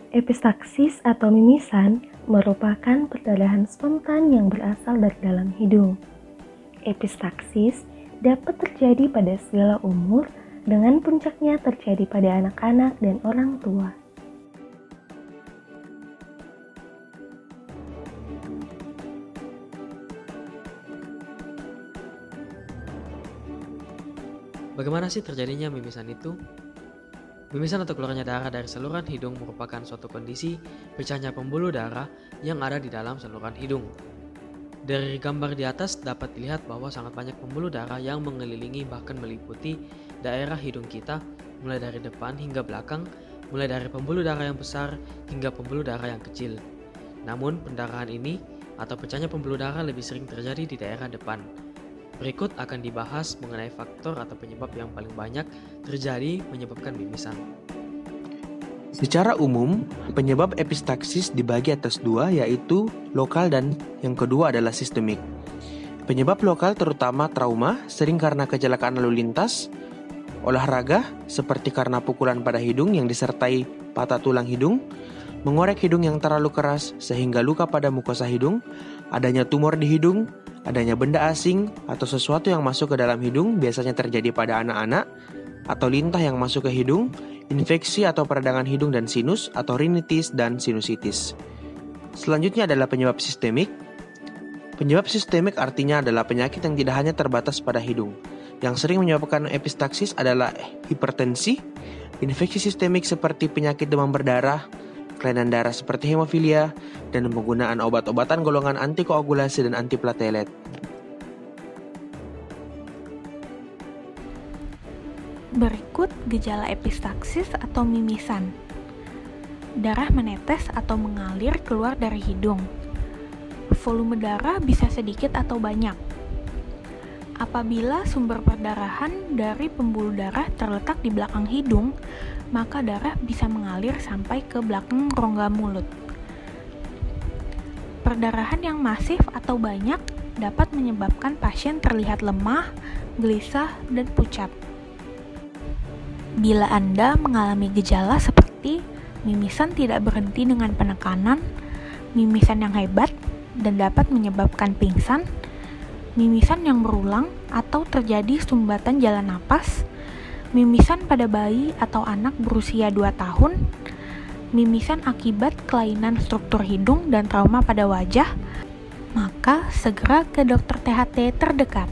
Epistaksis atau mimisan merupakan perdarahan spontan yang berasal dari dalam hidung. Epistaksis dapat terjadi pada segala umur, dengan puncaknya terjadi pada anak-anak dan orang tua. Bagaimana sih terjadinya mimisan itu? Mimisan atau keluarnya darah dari saluran hidung merupakan suatu kondisi pecahnya pembuluh darah yang ada di dalam saluran hidung. Dari gambar di atas dapat dilihat bahwa sangat banyak pembuluh darah yang mengelilingi bahkan meliputi daerah hidung kita, mulai dari depan hingga belakang, mulai dari pembuluh darah yang besar hingga pembuluh darah yang kecil. Namun pendarahan ini atau pecahnya pembuluh darah lebih sering terjadi di daerah depan. Berikut akan dibahas mengenai faktor atau penyebab yang paling banyak terjadi menyebabkan mimisan. Secara umum, penyebab epistaksis dibagi atas dua, yaitu lokal dan yang kedua adalah sistemik. Penyebab lokal terutama trauma, sering karena kecelakaan lalu lintas, olahraga seperti karena pukulan pada hidung yang disertai patah tulang hidung, mengorek hidung yang terlalu keras sehingga luka pada mukosa hidung, adanya tumor di hidung, adanya benda asing atau sesuatu yang masuk ke dalam hidung, biasanya terjadi pada anak-anak, atau lintah yang masuk ke hidung, infeksi atau peradangan hidung dan sinus atau rinitis dan sinusitis. Selanjutnya adalah penyebab sistemik. Penyebab sistemik artinya adalah penyakit yang tidak hanya terbatas pada hidung. Yang sering menyebabkan epistaksis adalah hipertensi, infeksi sistemik seperti penyakit demam berdarah, kelainan darah seperti hemofilia, dan penggunaan obat-obatan golongan antikoagulasi dan antiplatelet. Berikut gejala epistaksis atau mimisan. Darah menetes atau mengalir keluar dari hidung. Volume darah bisa sedikit atau banyak. Apabila sumber perdarahan dari pembuluh darah terletak di belakang hidung, maka darah bisa mengalir sampai ke belakang rongga mulut. Perdarahan yang masif atau banyak dapat menyebabkan pasien terlihat lemah, gelisah, dan pucat. Bila Anda mengalami gejala seperti mimisan tidak berhenti dengan penekanan, mimisan yang hebat dan dapat menyebabkan pingsan, mimisan yang berulang atau terjadi sumbatan jalan napas, mimisan pada bayi atau anak berusia 2 tahun, mimisan akibat kelainan struktur hidung dan trauma pada wajah, maka segera ke dokter THT terdekat.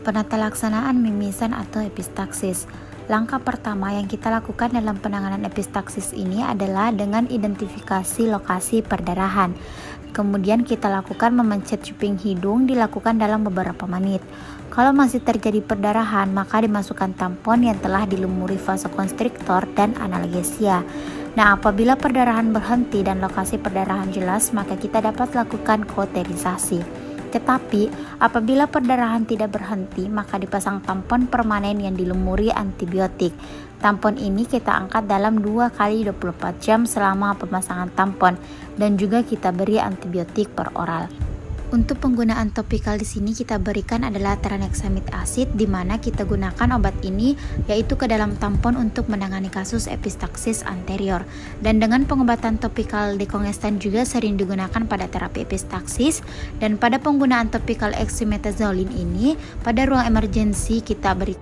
Penata laksanaan mimisan atau epistaksis. Langkah pertama yang kita lakukan dalam penanganan epistaksis ini adalah dengan identifikasi lokasi perdarahan. Kemudian kita lakukan memencet cuping hidung, dilakukan dalam beberapa menit. Kalau masih terjadi perdarahan, maka dimasukkan tampon yang telah dilumuri vasokonstriktor dan analgesia. Nah, apabila perdarahan berhenti dan lokasi perdarahan jelas, maka kita dapat lakukan kauterisasi. Tetapi, apabila perdarahan tidak berhenti, maka dipasang tampon permanen yang dilumuri antibiotik. Tampon ini kita angkat dalam 2 kali 24 jam selama pemasangan tampon, dan juga kita beri antibiotik per oral. Untuk penggunaan topikal di sini kita berikan adalah tranexamid acid, di mana kita gunakan obat ini yaitu ke dalam tampon untuk menangani kasus epistaksis anterior. Dan dengan pengobatan topikal dekongestan juga sering digunakan pada terapi epistaksis, dan pada penggunaan topikal eximethasone ini pada ruang emergensi kita beri